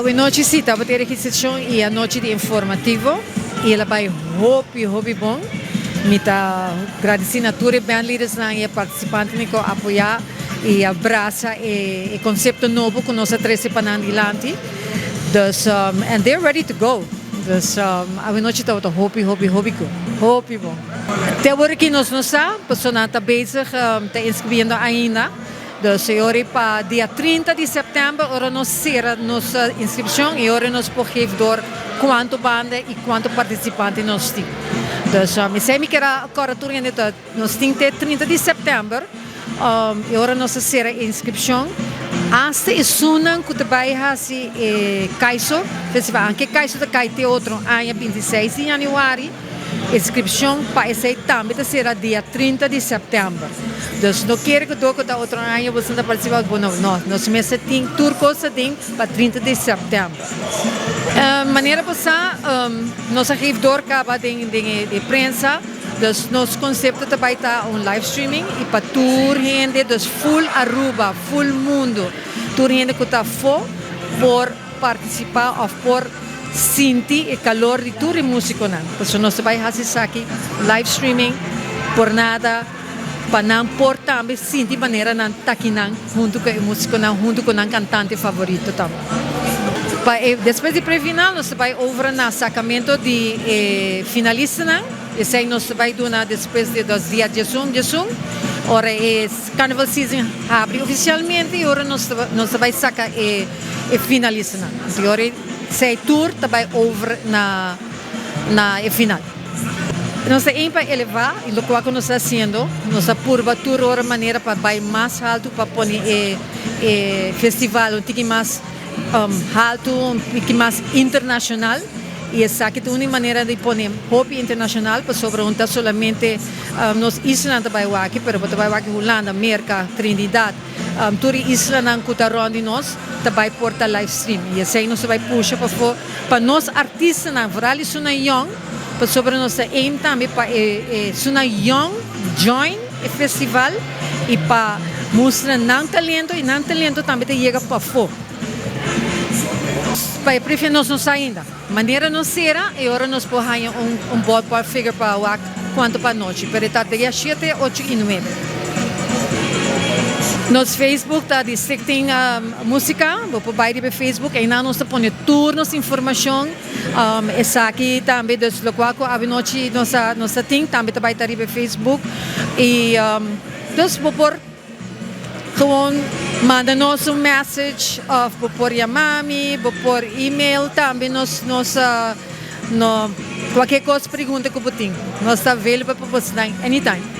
Anochi sim, estava ter registracion e anochi de informativo. E ela vai hopi bom. Me tá agradecendo a todos os bandleiros e participantes que apoiar e abraça e concepto novo com nossa 13 panandilante. Dus, and they're ready to go. Dus, anochi estava hopi bom. Até agora que nós não sabemos, a pessoa está bezig, está inscrevendo ainda. Dus para dia 30 de setembro, nós será nossa inscrição e nós podemos dar quanto banda e quanto participante nós temos. Dus me sei que era corretor ainda nós temos até 30 de setembro e nós será inscrição. Hasta e sunan que vai fazer Caiso Festival, que Caiso vai ter outro ano 26 de janeiro. Inscrição para esse tambe será dia 30 de setembro. Então, não quero que do outro ano você não participe, não. Nós mesmo temos turcos para 30 de setembro. Maneira passar, nós arquividor acaba de prensa, nosso concepto também está live streaming e para toda gente, full Aruba, full mundo, toda gente que está por participar ou por sentir o calor de todo o músico. Então, nós vamos fazer aqui live streaming por nada, para não por também sentir maneira não estar aqui junto com o músico, junto com o cantante favorito também. Depois de pré-final, nós vamos over no sacamento de finalista. Esse aí nós vamos dar depois de 2 dias de Zoom. Ora, o Carnival Season abre oficialmente e agora nós vamos sacar o finalista. Então, sei tour também over na final. Nós temos para elevar e o que nós estamos fazendo, nós apurba tour outra maneira para ir mais alto para pôr o festival um pouco mais alto, um pouco mais internacional. E essa aqui é uma maneira de pôr hopi internacional para sobreuntar somente nos islas também aqui, mas também aqui Holanda, América, Trinidad. Todas as islas que estão de nós também porta live stream. E assim nós vai puxar para nós artistas, para eles são young, para sobre nós aim também para são young join o festival e para mostrar não talento e não talento também chega para fora. Para preferir nós não ainda. Maneira não será e agora nós podemos ballpark figure para quanto para noite. Para estar dia 7, 8 e 9. Nosso Facebook está de Stichting Musica, vou pôr no Facebook, e nós põe turnos, informação, essa aqui também, dos locais que a noite nós temos, também vai estar no Facebook, e vou pôr, gewoon, manda-nos message, vou pôr chamame, vou pôr e-mail, também qualquer coisa, pergunta que eu tenho, nós estamos available para você anytime.